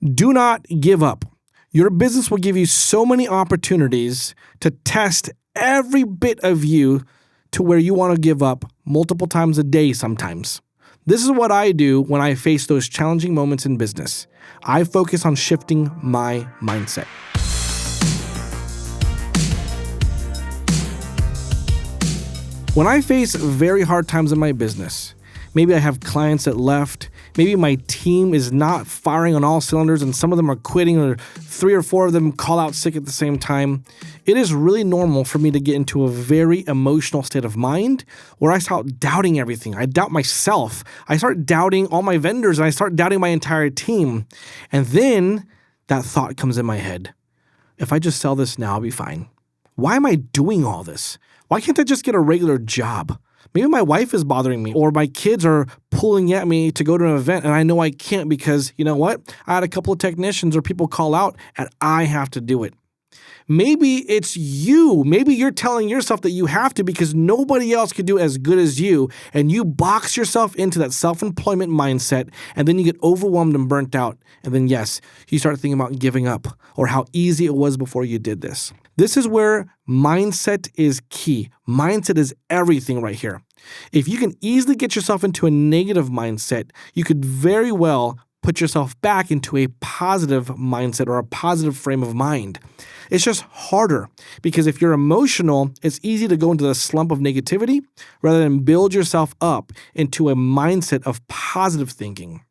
Do not give up. Your business will give you so many opportunities to test every bit of you to where you want to give up multiple times a day sometimes. This is what I do when I face those challenging moments in business. I focus on shifting my mindset. When I face very hard times in my business, maybe I have clients that left, maybe my team is not firing on all cylinders and some of them are quitting or 3 or 4 of them call out sick at the same time, it is really normal for me to get into a very emotional state of mind where I start doubting everything. I doubt myself. I start doubting all my vendors and I start doubting my entire team. And then that thought comes in my head. If I just sell this now, I'll be fine. Why am I doing all this? Why can't I just get a regular job? Maybe my wife is bothering me or my kids are pulling at me to go to an event and I know I can't because, you know what? I had a couple of technicians or people call out and I have to do it. Maybe it's you. Maybe you're telling yourself that you have to because nobody else could do as good as you, and you box yourself into that self-employment mindset, and then you get overwhelmed and burnt out. And then, yes, you start thinking about giving up or how easy it was before you did this. This is where mindset is key. Mindset is everything right here. If you can easily get yourself into a negative mindset, you could very well put yourself back into a positive mindset or a positive frame of mind. It's just harder because if you're emotional, it's easy to go into the slump of negativity rather than build yourself up into a mindset of positive thinking.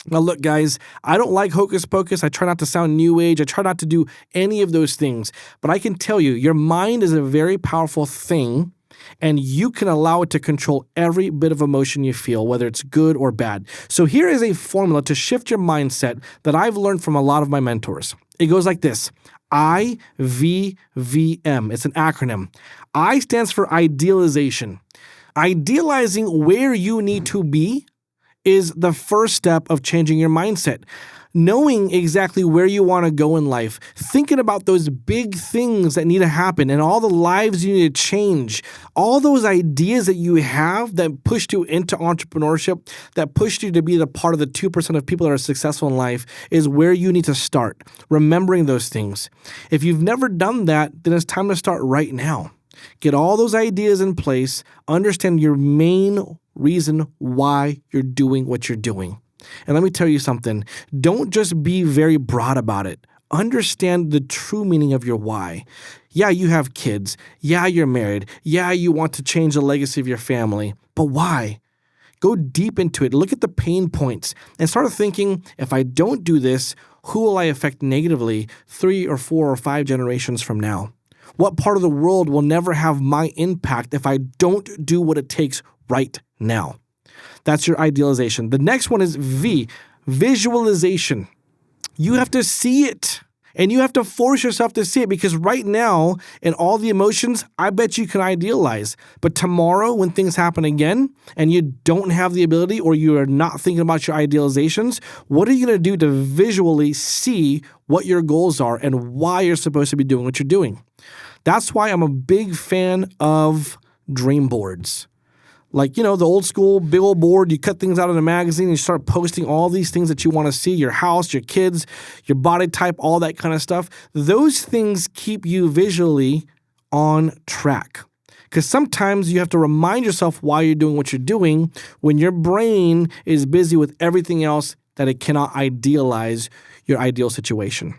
Now, look, guys, I don't like hocus pocus. I try not to sound new age. I try not to do any of those things. But I can tell you, your mind is a very powerful thing, and you can allow it to control every bit of emotion you feel, whether it's good or bad. So here is a formula to shift your mindset that I've learned from a lot of my mentors. It goes like this. IVVM. It's an acronym. I stands for idealization. Idealizing where you need to be is the first step of changing your mindset. Knowing exactly where you want to go in life, thinking about those big things that need to happen and all the lives you need to change, all those ideas that you have that pushed you into entrepreneurship, that pushed you to be the part of the 2% of people that are successful in life is where you need to start, remembering those things. If you've never done that, then it's time to start right now. Get all those ideas in place, understand your main reason why you're doing what you're doing. And let me tell you something. Don't just be very broad about it. Understand the true meaning of your why. Yeah, you have kids. Yeah, you're married. Yeah, you want to change the legacy of your family. But why? Go deep into it. Look at the pain points and start thinking, if I don't do this, who will I affect negatively 3 or 4 or 5 generations from now? What part of the world will never have my impact if I don't do what it takes right now? That's your idealization. The next one is V, visualization. You have to see it, and you have to force yourself to see it because right now, in all the emotions, I bet you can idealize. But tomorrow, when things happen again, and you don't have the ability or you are not thinking about your idealizations, what are you going to do to visually see what your goals are and why you're supposed to be doing what you're doing? That's why I'm a big fan of dream boards. Like, the old school big old board, you cut things out of the magazine and you start posting all these things that you want to see, your house, your kids, your body type, all that kind of stuff. Those things keep you visually on track. Because sometimes you have to remind yourself why you're doing what you're doing when your brain is busy with everything else that it cannot idealize your ideal situation.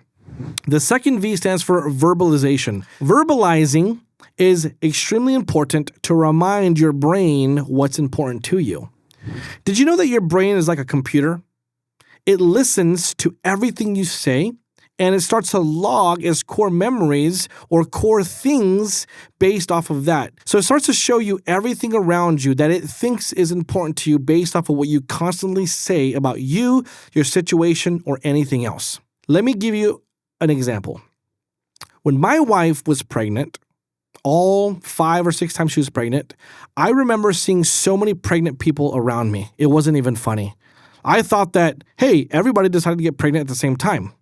The second V stands for verbalization. Verbalizing is extremely important to remind your brain what's important to you. Did you know that your brain is like a computer? It listens to everything you say, and it starts to log as core memories or core things based off of that. So it starts to show you everything around you that it thinks is important to you based off of what you constantly say about you, your situation, or anything else. Let me give you an example. When my wife was pregnant, all 5 or 6 times she was pregnant, I remember seeing so many pregnant people around me. It wasn't even funny. I thought that, hey, everybody decided to get pregnant at the same time.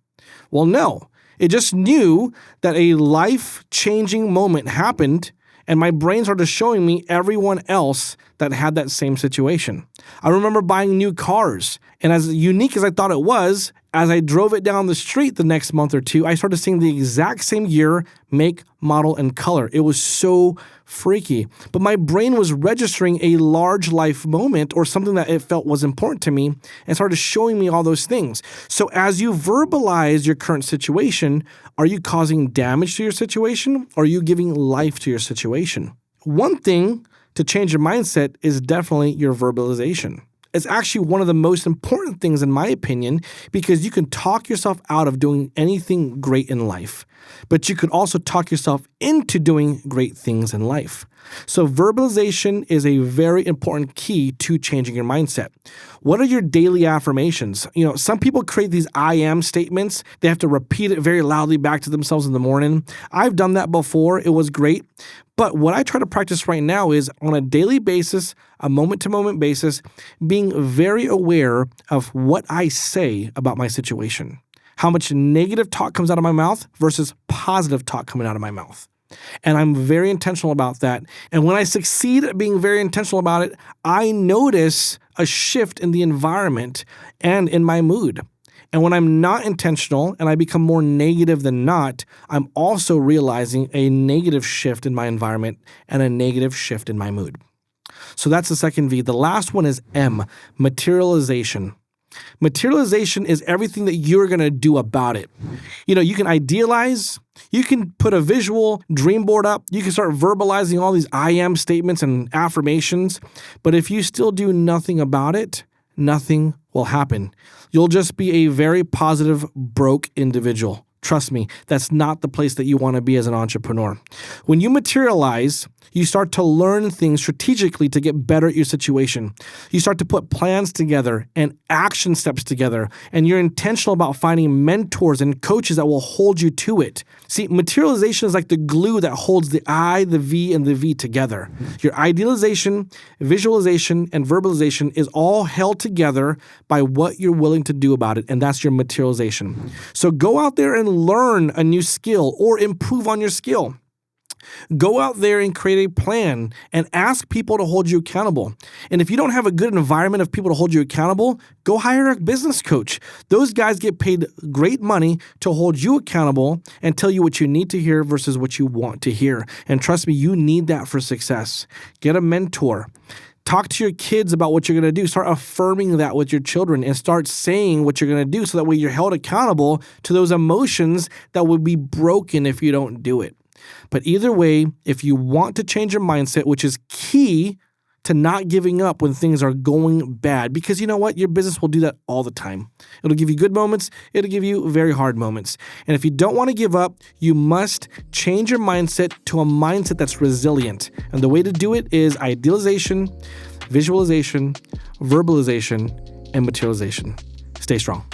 Well, no. It just knew that a life-changing moment happened, and my brain started showing me everyone else that had that same situation. I remember buying new cars, and as unique as I thought it was, As I drove it down the street the next month or two, I started seeing the exact same year, make, model, and color. It was so freaky. But my brain was registering a large life moment or something that it felt was important to me and started showing me all those things. So as you verbalize your current situation, are you causing damage to your situation or are you giving life to your situation? One thing to change your mindset is definitely your verbalization. It's actually one of the most important things in my opinion because you can talk yourself out of doing anything great in life, but you could also talk yourself into doing great things in life. So verbalization is a very important key to changing your mindset. What are your daily affirmations? Some people create these I am statements. They have to repeat it very loudly back to themselves in the morning. I've done that before. It was great. But what I try to practice right now is on a daily basis, a moment-to-moment basis, being very aware of what I say about my situation. How much negative talk comes out of my mouth versus positive talk coming out of my mouth. And I'm very intentional about that. And when I succeed at being very intentional about it, I notice a shift in the environment and in my mood. And when I'm not intentional and I become more negative than not, I'm also realizing a negative shift in my environment and a negative shift in my mood. So that's the second V. The last one is M, materialization. Materialization is everything that you're going to do about it. You can idealize, you can put a visual dream board up, you can start verbalizing all these I am statements and affirmations, but if you still do nothing about it, nothing will happen. You'll just be a very positive, broke individual. Trust me, that's not the place that you want to be as an entrepreneur. When you materialize, you start to learn things strategically to get better at your situation. You start to put plans together and action steps together, and you're intentional about finding mentors and coaches that will hold you to it. See, materialization is like the glue that holds the I, the V, and the V together. Your idealization, visualization, and verbalization is all held together by what you're willing to do about it, and that's your materialization. So go out there and learn a new skill or improve on your skill. Go out there and create a plan and ask people to hold you accountable. And if you don't have a good environment of people to hold you accountable, go hire a business coach. Those guys get paid great money to hold you accountable and tell you what you need to hear versus what you want to hear. And trust me, you need that for success. Get a mentor. Talk to your kids about what you're going to do. Start affirming that with your children and start saying what you're going to do so that way you're held accountable to those emotions that would be broken if you don't do it. But either way, if you want to change your mindset, which is key to not giving up when things are going bad, because you know what? Your business will do that all the time. It'll give you good moments. It'll give you very hard moments. And if you don't want to give up, you must change your mindset to a mindset that's resilient. And the way to do it is idealization, visualization, verbalization, and materialization. Stay strong.